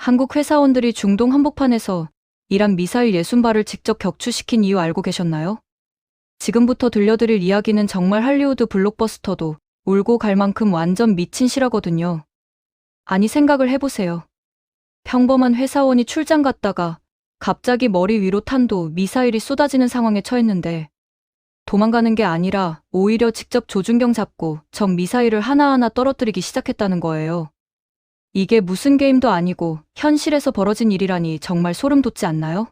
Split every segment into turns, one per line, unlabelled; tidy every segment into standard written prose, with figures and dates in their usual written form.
한국 회사원들이 중동 한복판에서 이란 미사일 60발을 직접 격추시킨 이유 알고 계셨나요? 지금부터 들려드릴 이야기는 정말 할리우드 블록버스터도 울고 갈 만큼 완전 미친 실화거든요. 아니 생각을 해보세요. 평범한 회사원이 출장 갔다가 갑자기 머리 위로 탄도 미사일이 쏟아지는 상황에 처했는데 도망가는 게 아니라 오히려 직접 조준경 잡고 적 미사일을 하나하나 떨어뜨리기 시작했다는 거예요. 이게 무슨 게임도 아니고 현실에서 벌어진 일이라니 정말 소름 돋지 않나요?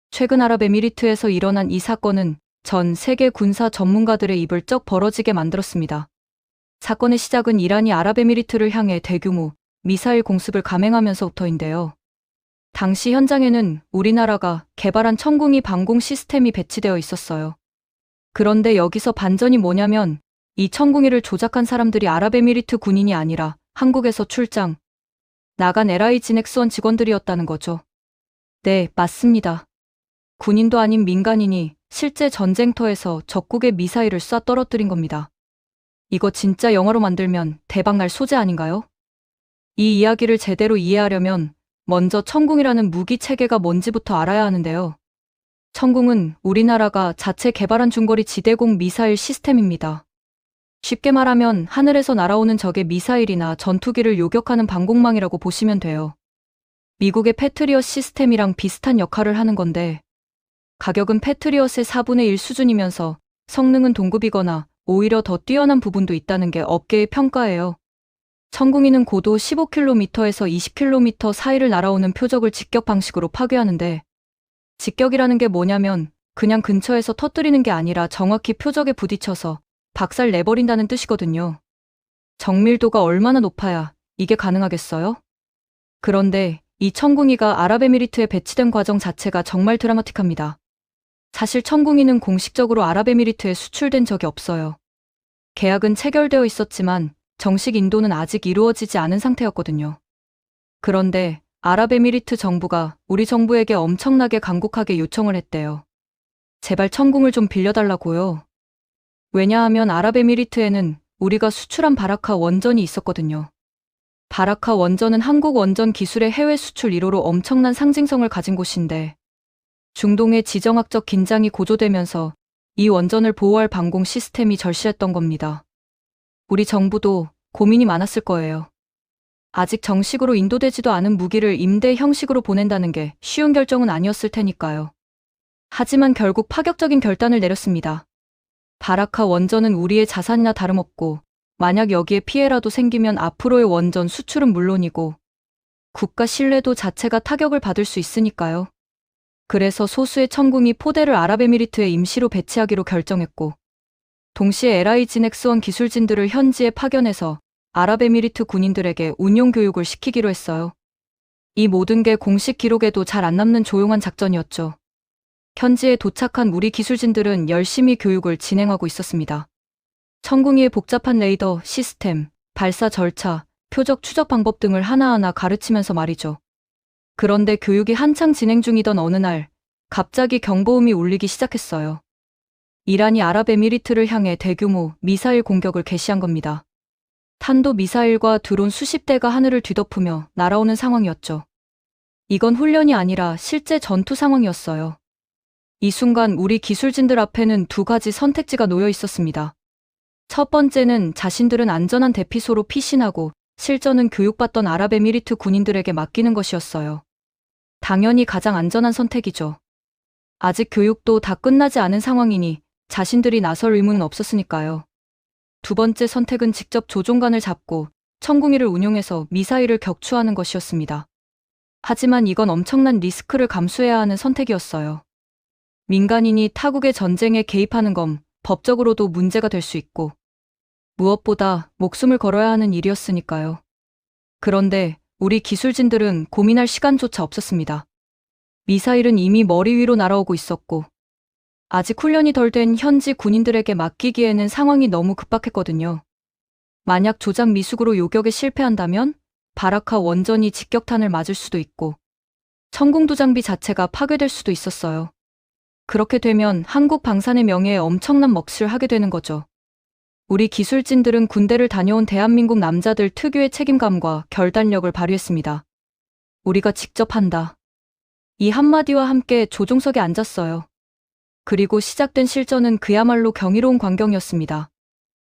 최근 아랍에미리트에서 일어난 이 사건은 전 세계 군사 전문가들의 입을 쩍 벌어지게 만들었습니다. 사건의 시작은 이란이 아랍에미리트를 향해 대규모 미사일 공습을 감행하면서부터인데요. 당시 현장에는 우리나라가 개발한 천궁이 방공 시스템이 배치되어 있었어요. 그런데 여기서 반전이 뭐냐면 이 천궁이를 조작한 사람들이 아랍에미리트 군인이 아니라 한국에서 출장 나간 LI 진엑스원 직원들이었다는 거죠. 네, 맞습니다. 군인도 아닌 민간인이 실제 전쟁터에서 적국의 미사일을 쏴 떨어뜨린 겁니다. 이거 진짜 영화로 만들면 대박 날 소재 아닌가요? 이 이야기를 제대로 이해하려면 먼저 천궁이라는 무기 체계가 뭔지부터 알아야 하는데요. 천궁은 우리나라가 자체 개발한 중거리 지대공 미사일 시스템입니다. 쉽게 말하면 하늘에서 날아오는 적의 미사일이나 전투기를 요격하는 방공망이라고 보시면 돼요. 미국의 패트리엇 시스템이랑 비슷한 역할을 하는 건데 가격은 패트리엇의 4분의 1 수준이면서 성능은 동급이거나 오히려 더 뛰어난 부분도 있다는 게 업계의 평가예요. 천궁이는 고도 15km에서 20km 사이를 날아오는 표적을 직격 방식으로 파괴하는데 직격이라는 게 뭐냐면 그냥 근처에서 터뜨리는 게 아니라 정확히 표적에 부딪혀서 박살 내버린다는 뜻이거든요. 정밀도가 얼마나 높아야 이게 가능하겠어요? 그런데 이 천궁이가 아랍에미리트에 배치된 과정 자체가 정말 드라마틱합니다. 사실 천궁이는 공식적으로 아랍에미리트에 수출된 적이 없어요. 계약은 체결되어 있었지만 정식 인도는 아직 이루어지지 않은 상태였거든요. 그런데 아랍에미리트 정부가 우리 정부에게 엄청나게 간곡하게 요청을 했대요. 제발 천궁을 좀 빌려달라고요. 왜냐하면 아랍에미리트에는 우리가 수출한 바라카 원전이 있었거든요. 바라카 원전은 한국 원전 기술의 해외 수출 1호로 엄청난 상징성을 가진 곳인데 중동의 지정학적 긴장이 고조되면서 이 원전을 보호할 방공 시스템이 절실했던 겁니다. 우리 정부도 고민이 많았을 거예요. 아직 정식으로 인도되지도 않은 무기를 임대 형식으로 보낸다는 게 쉬운 결정은 아니었을 테니까요. 하지만 결국 파격적인 결단을 내렸습니다. 바라카 원전은 우리의 자산이나 다름없고 만약 여기에 피해라도 생기면 앞으로의 원전 수출은 물론이고 국가 신뢰도 자체가 타격을 받을 수 있으니까요. 그래서 소수의 천궁이 포대를 아랍에미리트에 임시로 배치하기로 결정했고 동시에 LI 진엑스원 기술진들을 현지에 파견해서 아랍에미리트 군인들에게 운용 교육을 시키기로 했어요. 이 모든 게 공식 기록에도 잘 안 남는 조용한 작전이었죠. 현지에 도착한 우리 기술진들은 열심히 교육을 진행하고 있었습니다. 천궁이의 복잡한 레이더, 시스템, 발사 절차, 표적 추적 방법 등을 하나하나 가르치면서 말이죠. 그런데 교육이 한창 진행 중이던 어느 날 갑자기 경보음이 울리기 시작했어요. 이란이 아랍에미리트를 향해 대규모 미사일 공격을 개시한 겁니다. 탄도 미사일과 드론 수십 대가 하늘을 뒤덮으며 날아오는 상황이었죠. 이건 훈련이 아니라 실제 전투 상황이었어요. 이 순간 우리 기술진들 앞에는 두 가지 선택지가 놓여 있었습니다. 첫 번째는 자신들은 안전한 대피소로 피신하고 실전은 교육받던 아랍에미리트 군인들에게 맡기는 것이었어요. 당연히 가장 안전한 선택이죠. 아직 교육도 다 끝나지 않은 상황이니 자신들이 나설 의무는 없었으니까요. 두 번째 선택은 직접 조종관을 잡고 천궁이를 운용해서 미사일을 격추하는 것이었습니다. 하지만 이건 엄청난 리스크를 감수해야 하는 선택이었어요. 민간인이 타국의 전쟁에 개입하는 건 법적으로도 문제가 될 수 있고 무엇보다 목숨을 걸어야 하는 일이었으니까요. 그런데 우리 기술진들은 고민할 시간조차 없었습니다. 미사일은 이미 머리 위로 날아오고 있었고 아직 훈련이 덜 된 현지 군인들에게 맡기기에는 상황이 너무 급박했거든요. 만약 조작 미숙으로 요격에 실패한다면 바라카 원전이 직격탄을 맞을 수도 있고 천궁도 장비 자체가 파괴될 수도 있었어요. 그렇게 되면 한국 방산의 명예에 엄청난 몫을 하게 되는 거죠. 우리 기술진들은 군대를 다녀온 대한민국 남자들 특유의 책임감과 결단력을 발휘했습니다. 우리가 직접 한다. 이 한마디와 함께 조종석에 앉았어요. 그리고 시작된 실전은 그야말로 경이로운 광경이었습니다.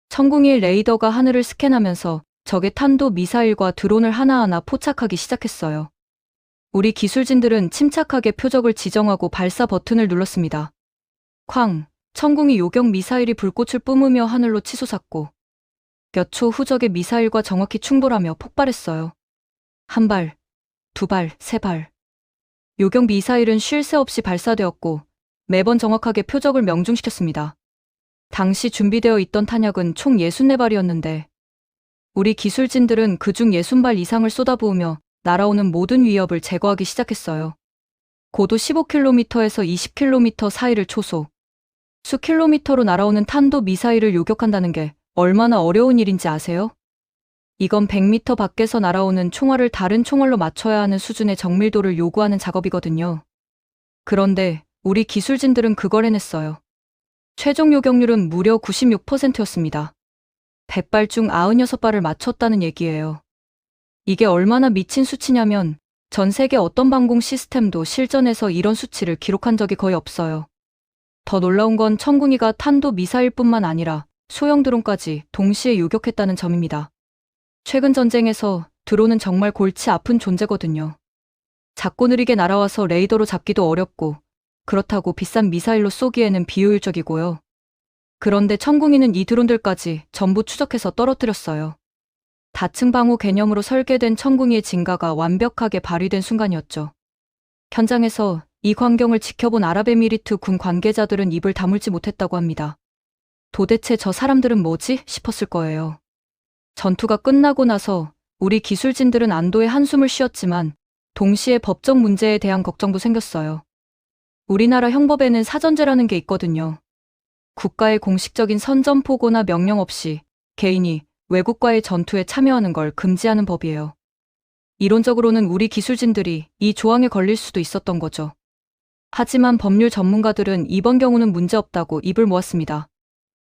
천궁이의 레이더가 하늘을 스캔하면서 적의 탄도 미사일과 드론을 하나하나 포착하기 시작했어요. 우리 기술진들은 침착하게 표적을 지정하고 발사 버튼을 눌렀습니다. 쾅! 천궁이 요격 미사일이 불꽃을 뿜으며 하늘로 치솟았고 몇 초 후 적의 미사일과 정확히 충돌하며 폭발했어요. 한 발, 두 발, 세 발. 요격 미사일은 쉴 새 없이 발사되었고 매번 정확하게 표적을 명중시켰습니다. 당시 준비되어 있던 탄약은 총 64발이었는데 우리 기술진들은 그중 60발 이상을 쏟아부으며 날아오는 모든 위협을 제거하기 시작했어요. 고도 15km에서 20km 사이를 초속, 수 킬로미터로 날아오는 탄도 미사일을 요격한다는 게 얼마나 어려운 일인지 아세요? 이건 100m 밖에서 날아오는 총알을 다른 총알로 맞춰야 하는 수준의 정밀도를 요구하는 작업이거든요. 그런데 우리 기술진들은 그걸 해냈어요. 최종 요격률은 무려 96%였습니다. 100발 중 96발을 맞췄다는 얘기예요. 이게 얼마나 미친 수치냐면 전 세계 어떤 방공 시스템도 실전에서 이런 수치를 기록한 적이 거의 없어요. 더 놀라운 건 천궁이가 탄도 미사일뿐만 아니라 소형 드론까지 동시에 요격했다는 점입니다. 최근 전쟁에서 드론은 정말 골치 아픈 존재거든요. 작고 느리게 날아와서 레이더로 잡기도 어렵고 그렇다고 비싼 미사일로 쏘기에는 비효율적이고요. 그런데 천궁이는 이 드론들까지 전부 추적해서 떨어뜨렸어요. 다층 방호 개념으로 설계된 천궁이의 진가가 완벽하게 발휘된 순간이었죠. 현장에서 이 광경을 지켜본 아랍에미리트 군 관계자들은 입을 다물지 못했다고 합니다. 도대체 저 사람들은 뭐지? 싶었을 거예요. 전투가 끝나고 나서 우리 기술진들은 안도의 한숨을 쉬었지만 동시에 법적 문제에 대한 걱정도 생겼어요. 우리나라 형법에는 사전제라는 게 있거든요. 국가의 공식적인 선전포고나 명령 없이 개인이 외국과의 전투에 참여하는 걸 금지하는 법이에요. 이론적으로는 우리 기술진들이 이 조항에 걸릴 수도 있었던 거죠. 하지만 법률 전문가들은 이번 경우는 문제없다고 입을 모았습니다.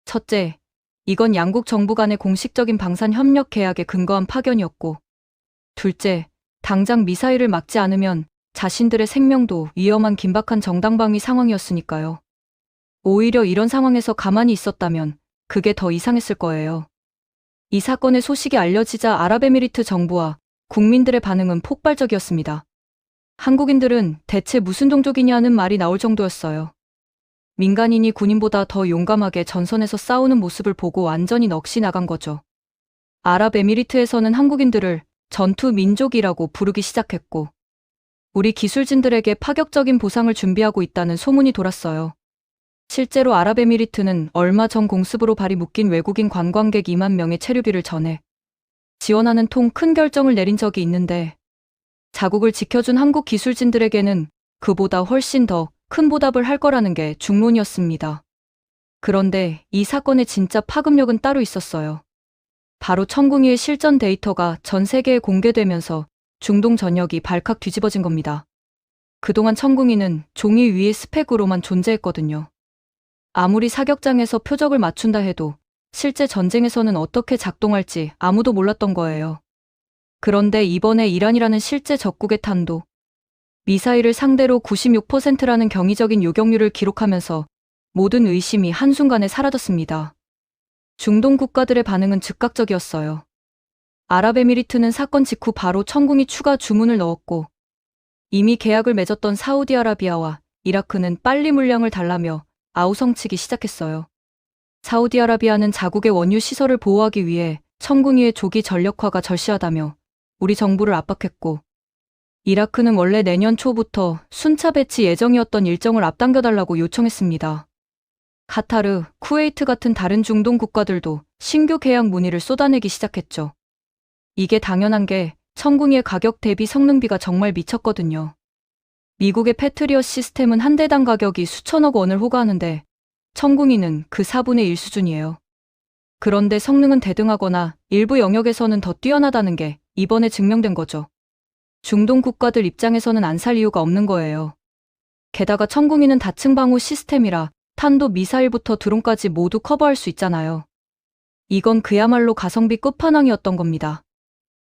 첫째, 이건 양국 정부 간의 공식적인 방산 협력 계약에 근거한 파견이었고, 둘째, 당장 미사일을 막지 않으면 자신들의 생명도 위험한 긴박한 정당방위 상황이었으니까요. 오히려 이런 상황에서 가만히 있었다면 그게 더 이상했을 거예요. 이 사건의 소식이 알려지자 아랍에미리트 정부와 국민들의 반응은 폭발적이었습니다. 한국인들은 대체 무슨 종족이냐는 말이 나올 정도였어요. 민간인이 군인보다 더 용감하게 전선에서 싸우는 모습을 보고 완전히 넋이 나간 거죠. 아랍에미리트에서는 한국인들을 전투 민족이라고 부르기 시작했고, 우리 기술진들에게 파격적인 보상을 준비하고 있다는 소문이 돌았어요. 실제로 아랍에미리트는 얼마 전 공습으로 발이 묶인 외국인 관광객 2만 명의 체류비를 전해 지원하는 통 큰 결정을 내린 적이 있는데 자국을 지켜준 한국 기술진들에게는 그보다 훨씬 더 큰 보답을 할 거라는 게 중론이었습니다. 그런데 이 사건의 진짜 파급력은 따로 있었어요. 바로 천궁이의 실전 데이터가 전 세계에 공개되면서 중동 전역이 발칵 뒤집어진 겁니다. 그동안 천궁이는 종이 위의 스펙으로만 존재했거든요. 아무리 사격장에서 표적을 맞춘다 해도 실제 전쟁에서는 어떻게 작동할지 아무도 몰랐던 거예요. 그런데 이번에 이란이라는 실제 적국의 탄도, 미사일을 상대로 96%라는 경이적인 요격률을 기록하면서 모든 의심이 한순간에 사라졌습니다. 중동 국가들의 반응은 즉각적이었어요. 아랍에미리트는 사건 직후 바로 천궁이 추가 주문을 넣었고 이미 계약을 맺었던 사우디아라비아와 이라크는 빨리 물량을 달라며 아우성치기 시작했어요. 사우디아라비아는 자국의 원유 시설을 보호하기 위해 천궁이의 조기 전력화가 절실하다며 우리 정부를 압박했고, 이라크는 원래 내년 초부터 순차 배치 예정이었던 일정을 앞당겨달라고 요청했습니다. 카타르, 쿠웨이트 같은 다른 중동 국가들도 신규 계약 문의를 쏟아내기 시작했죠. 이게 당연한 게 천궁이의 가격 대비 성능비가 정말 미쳤거든요. 미국의 패트리엇 시스템은 한 대당 가격이 수천억 원을 호가하는데 천궁이는 그 4분의 1 수준이에요. 그런데 성능은 대등하거나 일부 영역에서는 더 뛰어나다는 게 이번에 증명된 거죠. 중동 국가들 입장에서는 안 살 이유가 없는 거예요. 게다가 천궁이는 다층 방호 시스템이라 탄도 미사일부터 드론까지 모두 커버할 수 있잖아요. 이건 그야말로 가성비 끝판왕이었던 겁니다.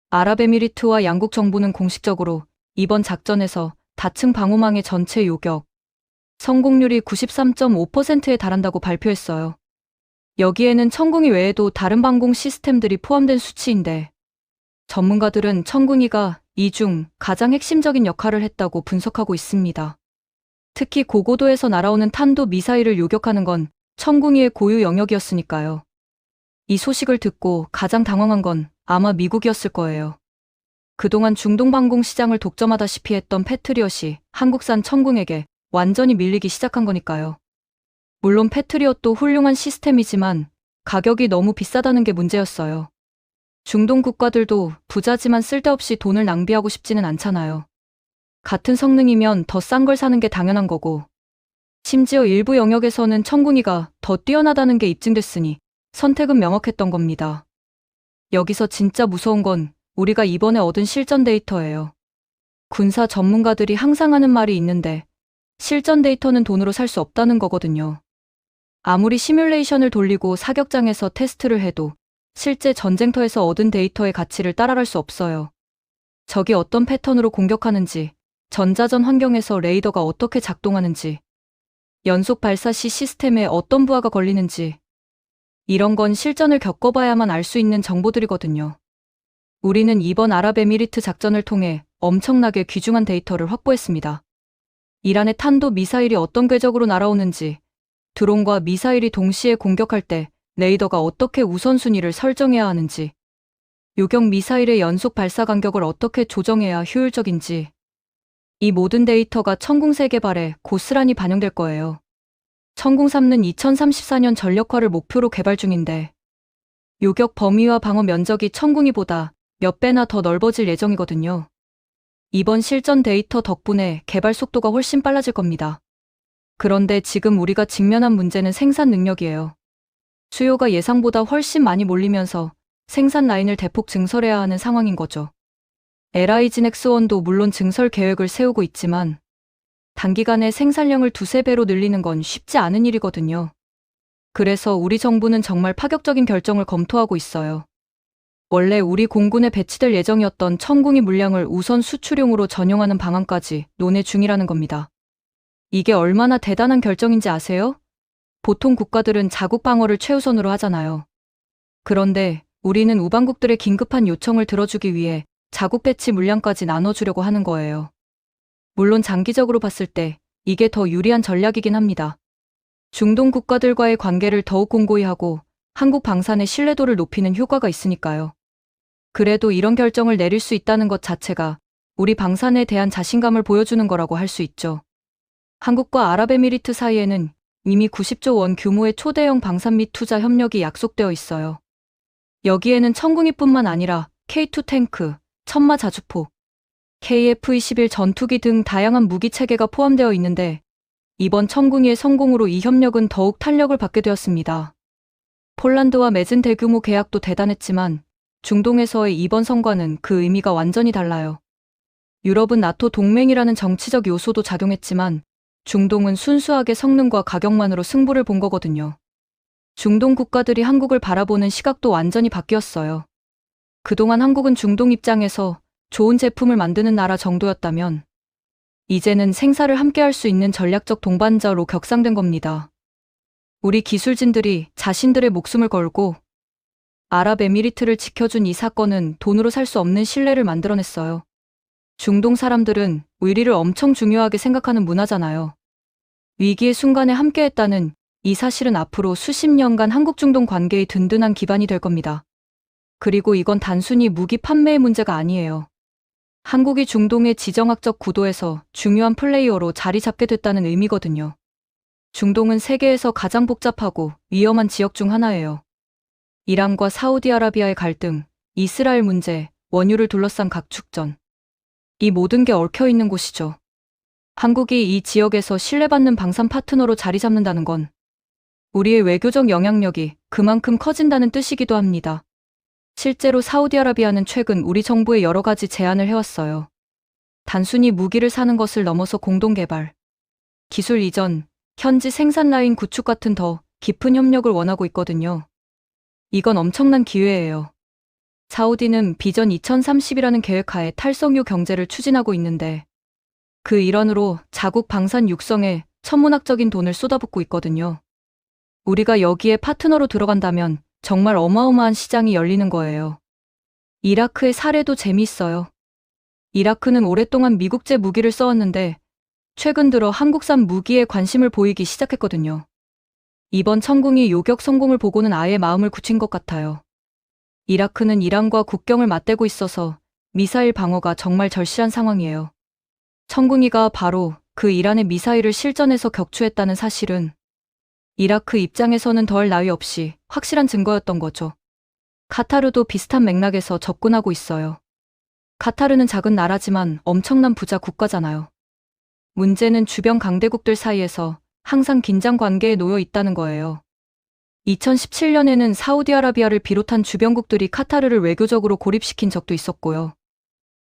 아랍에미리트와 양국 정부는 공식적으로 이번 작전에서 다층 방호망의 전체 요격 성공률이 93.5%에 달한다고 발표했어요. 여기에는 천궁이 외에도 다른 방공 시스템들이 포함된 수치인데 전문가들은 천궁이가 이 중 가장 핵심적인 역할을 했다고 분석하고 있습니다. 특히 고고도에서 날아오는 탄도 미사일을 요격하는 건 천궁이의 고유 영역이었으니까요. 이 소식을 듣고 가장 당황한 건 아마 미국이었을 거예요. 그동안 중동 방공 시장을 독점하다시피 했던 패트리엇이 한국산 천궁에게 완전히 밀리기 시작한 거니까요. 물론 패트리엇도 훌륭한 시스템이지만 가격이 너무 비싸다는 게 문제였어요. 중동 국가들도 부자지만 쓸데없이 돈을 낭비하고 싶지는 않잖아요. 같은 성능이면 더 싼 걸 사는 게 당연한 거고, 심지어 일부 영역에서는 천궁이가 더 뛰어나다는 게 입증됐으니 선택은 명확했던 겁니다. 여기서 진짜 무서운 건 우리가 이번에 얻은 실전 데이터예요. 군사 전문가들이 항상 하는 말이 있는데 실전 데이터는 돈으로 살 수 없다는 거거든요. 아무리 시뮬레이션을 돌리고 사격장에서 테스트를 해도 실제 전쟁터에서 얻은 데이터의 가치를 따라갈 수 없어요. 적이 어떤 패턴으로 공격하는지, 전자전 환경에서 레이더가 어떻게 작동하는지, 연속 발사 시 시스템에 어떤 부하가 걸리는지, 이런 건 실전을 겪어봐야만 알 수 있는 정보들이거든요. 우리는 이번 아랍에미리트 작전을 통해 엄청나게 귀중한 데이터를 확보했습니다. 이란의 탄도 미사일이 어떤 궤적으로 날아오는지, 드론과 미사일이 동시에 공격할 때 레이더가 어떻게 우선순위를 설정해야 하는지, 요격 미사일의 연속 발사 간격을 어떻게 조정해야 효율적인지, 이 모든 데이터가 천궁3 개발에 고스란히 반영될 거예요. 천궁3는 2034년 전력화를 목표로 개발 중인데 요격 범위와 방어 면적이 천궁이보다 몇 배나 더 넓어질 예정이거든요. 이번 실전 데이터 덕분에 개발 속도가 훨씬 빨라질 겁니다. 그런데 지금 우리가 직면한 문제는 생산 능력이에요. 수요가 예상보다 훨씬 많이 몰리면서 생산 라인을 대폭 증설해야 하는 상황인 거죠. LIG 넥스원도 물론 증설 계획을 세우고 있지만 단기간에 생산량을 두세 배로 늘리는 건 쉽지 않은 일이거든요. 그래서 우리 정부는 정말 파격적인 결정을 검토하고 있어요. 원래 우리 공군에 배치될 예정이었던 천궁이 물량을 우선 수출용으로 전용하는 방안까지 논의 중이라는 겁니다. 이게 얼마나 대단한 결정인지 아세요? 보통 국가들은 자국 방어를 최우선으로 하잖아요. 그런데 우리는 우방국들의 긴급한 요청을 들어주기 위해 자국 배치 물량까지 나눠주려고 하는 거예요. 물론 장기적으로 봤을 때 이게 더 유리한 전략이긴 합니다. 중동 국가들과의 관계를 더욱 공고히 하고 한국 방산의 신뢰도를 높이는 효과가 있으니까요. 그래도 이런 결정을 내릴 수 있다는 것 자체가 우리 방산에 대한 자신감을 보여주는 거라고 할 수 있죠. 한국과 아랍에미리트 사이에는 이미 90조 원 규모의 초대형 방산 및 투자 협력이 약속되어 있어요. 여기에는 천궁이뿐만 아니라 K2 탱크, 천마 자주포, KF-21 전투기 등 다양한 무기 체계가 포함되어 있는데 이번 천궁이의 성공으로 이 협력은 더욱 탄력을 받게 되었습니다. 폴란드와 맺은 대규모 계약도 대단했지만 중동에서의 이번 성과는 그 의미가 완전히 달라요. 유럽은 나토 동맹이라는 정치적 요소도 작용했지만 중동은 순수하게 성능과 가격만으로 승부를 본 거거든요. 중동 국가들이 한국을 바라보는 시각도 완전히 바뀌었어요. 그동안 한국은 중동 입장에서 좋은 제품을 만드는 나라 정도였다면 이제는 생사를 함께할 수 있는 전략적 동반자로 격상된 겁니다. 우리 기술진들이 자신들의 목숨을 걸고 아랍에미리트를 지켜준 이 사건은 돈으로 살 수 없는 신뢰를 만들어냈어요. 중동 사람들은 의리를 엄청 중요하게 생각하는 문화잖아요. 위기의 순간에 함께했다는 이 사실은 앞으로 수십 년간 한국-중동 관계의 든든한 기반이 될 겁니다. 그리고 이건 단순히 무기 판매의 문제가 아니에요. 한국이 중동의 지정학적 구도에서 중요한 플레이어로 자리 잡게 됐다는 의미거든요. 중동은 세계에서 가장 복잡하고 위험한 지역 중 하나예요. 이란과 사우디아라비아의 갈등, 이스라엘 문제, 원유를 둘러싼 각축전. 이 모든 게 얽혀 있는 곳이죠. 한국이 이 지역에서 신뢰받는 방산 파트너로 자리 잡는다는 건 우리의 외교적 영향력이 그만큼 커진다는 뜻이기도 합니다. 실제로 사우디아라비아는 최근 우리 정부에 여러 가지 제안을 해왔어요. 단순히 무기를 사는 것을 넘어서 공동개발, 기술 이전, 현지 생산 라인 구축 같은 더 깊은 협력을 원하고 있거든요. 이건 엄청난 기회예요. 사우디는 비전 2030이라는 계획하에 탈석유 경제를 추진하고 있는데 그 일환으로 자국 방산 육성에 천문학적인 돈을 쏟아붓고 있거든요. 우리가 여기에 파트너로 들어간다면 정말 어마어마한 시장이 열리는 거예요. 이라크의 사례도 재미있어요. 이라크는 오랫동안 미국제 무기를 써왔는데 최근 들어 한국산 무기에 관심을 보이기 시작했거든요. 이번 천궁이 요격 성공을 보고는 아예 마음을 굳힌 것 같아요. 이라크는 이란과 국경을 맞대고 있어서 미사일 방어가 정말 절실한 상황이에요. 천궁이가 바로 그 이란의 미사일을 실전에서 격추했다는 사실은 이라크 입장에서는 더할 나위 없이 확실한 증거였던 거죠. 카타르도 비슷한 맥락에서 접근하고 있어요. 카타르는 작은 나라지만 엄청난 부자 국가잖아요. 문제는 주변 강대국들 사이에서 항상 긴장 관계에 놓여 있다는 거예요. 2017년에는 사우디아라비아를 비롯한 주변국들이 카타르를 외교적으로 고립시킨 적도 있었고요.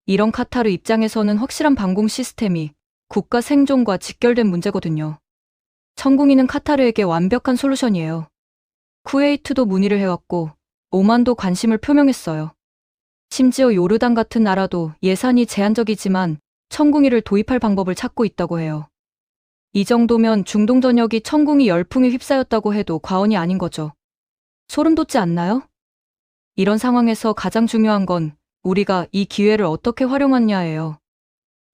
이런 카타르 입장에서는 확실한 방공 시스템이 국가 생존과 직결된 문제거든요. 천궁이는 카타르에게 완벽한 솔루션이에요. 쿠웨이트도 문의를 해왔고 오만도 관심을 표명했어요. 심지어 요르단 같은 나라도 예산이 제한적이지만 천궁이를 도입할 방법을 찾고 있다고 해요. 이 정도면 중동 전역이 천궁이 열풍에 휩싸였다고 해도 과언이 아닌 거죠. 소름 돋지 않나요? 이런 상황에서 가장 중요한 건 우리가 이 기회를 어떻게 활용하냐예요.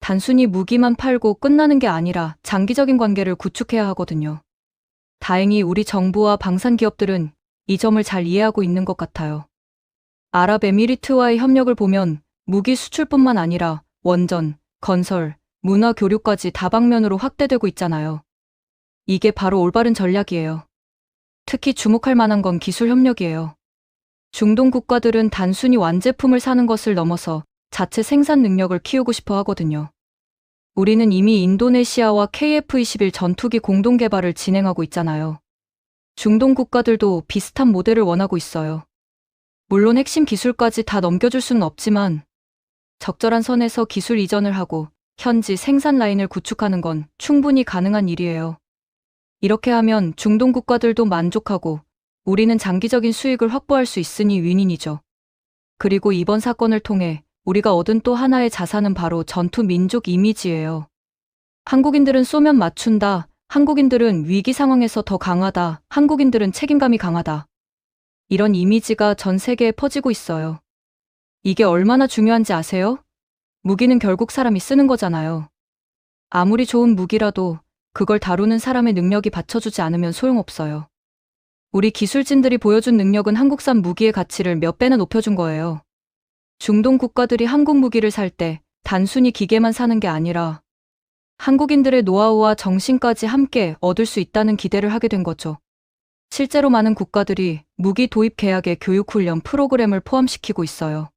단순히 무기만 팔고 끝나는 게 아니라 장기적인 관계를 구축해야 하거든요. 다행히 우리 정부와 방산 기업들은 이 점을 잘 이해하고 있는 것 같아요. 아랍에미리트와의 협력을 보면 무기 수출뿐만 아니라 원전, 건설, 문화 교류까지 다방면으로 확대되고 있잖아요. 이게 바로 올바른 전략이에요. 특히 주목할 만한 건 기술 협력이에요. 중동 국가들은 단순히 완제품을 사는 것을 넘어서 자체 생산 능력을 키우고 싶어 하거든요. 우리는 이미 인도네시아와 KF-21 전투기 공동 개발을 진행하고 있잖아요. 중동 국가들도 비슷한 모델을 원하고 있어요. 물론 핵심 기술까지 다 넘겨줄 수는 없지만 적절한 선에서 기술 이전을 하고 현지 생산 라인을 구축하는 건 충분히 가능한 일이에요. 이렇게 하면 중동 국가들도 만족하고 우리는 장기적인 수익을 확보할 수 있으니 윈윈이죠. 그리고 이번 사건을 통해 우리가 얻은 또 하나의 자산은 바로 전투 민족 이미지예요. 한국인들은 쏘면 맞춘다. 한국인들은 위기 상황에서 더 강하다. 한국인들은 책임감이 강하다. 이런 이미지가 전 세계에 퍼지고 있어요. 이게 얼마나 중요한지 아세요? 무기는 결국 사람이 쓰는 거잖아요. 아무리 좋은 무기라도 그걸 다루는 사람의 능력이 받쳐주지 않으면 소용없어요. 우리 기술진들이 보여준 능력은 한국산 무기의 가치를 몇 배나 높여준 거예요. 중동 국가들이 한국 무기를 살 때 단순히 기계만 사는 게 아니라 한국인들의 노하우와 정신까지 함께 얻을 수 있다는 기대를 하게 된 거죠. 실제로 많은 국가들이 무기 도입 계약에 교육훈련 프로그램을 포함시키고 있어요.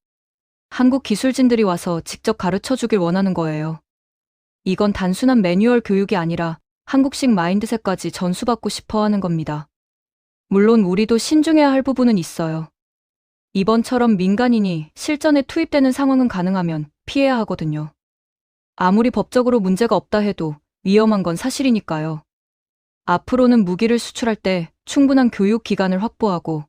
한국 기술진들이 와서 직접 가르쳐 주길 원하는 거예요. 이건 단순한 매뉴얼 교육이 아니라 한국식 마인드셋까지 전수받고 싶어 하는 겁니다. 물론 우리도 신중해야 할 부분은 있어요. 이번처럼 민간인이 실전에 투입되는 상황은 가능하면 피해야 하거든요. 아무리 법적으로 문제가 없다 해도 위험한 건 사실이니까요. 앞으로는 무기를 수출할 때 충분한 교육 기간을 확보하고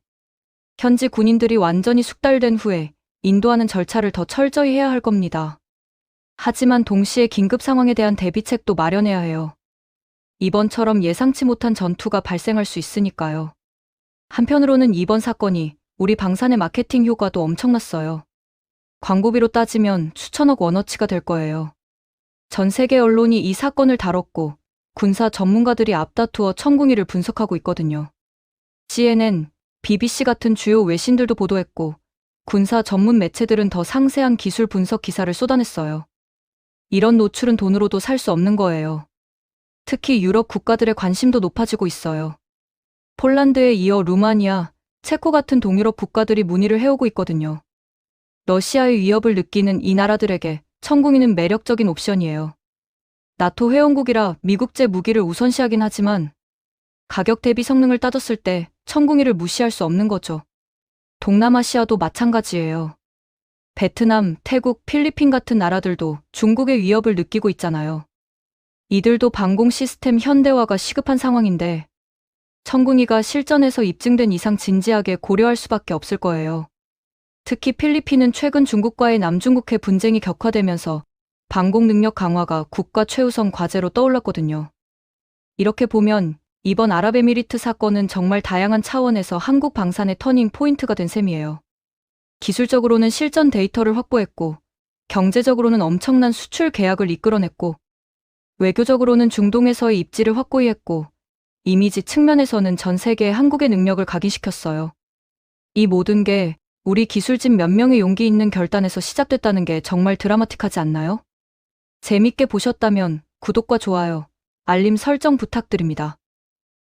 현지 군인들이 완전히 숙달된 후에 인도하는 절차를 더 철저히 해야 할 겁니다. 하지만 동시에 긴급 상황에 대한 대비책도 마련해야 해요. 이번처럼 예상치 못한 전투가 발생할 수 있으니까요. 한편으로는 이번 사건이 우리 방산의 마케팅 효과도 엄청났어요. 광고비로 따지면 수천억 원어치가 될 거예요. 전 세계 언론이 이 사건을 다뤘고 군사 전문가들이 앞다투어 천궁이를 분석하고 있거든요. CNN, BBC 같은 주요 외신들도 보도했고 군사 전문 매체들은 더 상세한 기술 분석 기사를 쏟아냈어요. 이런 노출은 돈으로도 살 수 없는 거예요. 특히 유럽 국가들의 관심도 높아지고 있어요. 폴란드에 이어 루마니아, 체코 같은 동유럽 국가들이 문의를 해오고 있거든요. 러시아의 위협을 느끼는 이 나라들에게 천궁이는 매력적인 옵션이에요. 나토 회원국이라 미국제 무기를 우선시하긴 하지만 가격 대비 성능을 따졌을 때 천궁이를 무시할 수 없는 거죠. 동남아시아도 마찬가지예요. 베트남, 태국, 필리핀 같은 나라들도 중국의 위협을 느끼고 있잖아요. 이들도 방공 시스템 현대화가 시급한 상황인데 천궁이가 실전에서 입증된 이상 진지하게 고려할 수밖에 없을 거예요. 특히 필리핀은 최근 중국과의 남중국해 분쟁이 격화되면서 방공 능력 강화가 국가 최우선 과제로 떠올랐거든요. 이렇게 보면 이번 아랍에미리트 사건은 정말 다양한 차원에서 한국 방산의 터닝 포인트가 된 셈이에요. 기술적으로는 실전 데이터를 확보했고, 경제적으로는 엄청난 수출 계약을 이끌어냈고, 외교적으로는 중동에서의 입지를 확고히 했고, 이미지 측면에서는 전 세계에 한국의 능력을 각인시켰어요. 이 모든 게 우리 기술진 몇 명의 용기 있는 결단에서 시작됐다는 게 정말 드라마틱하지 않나요? 재밌게 보셨다면 구독과 좋아요, 알림 설정 부탁드립니다.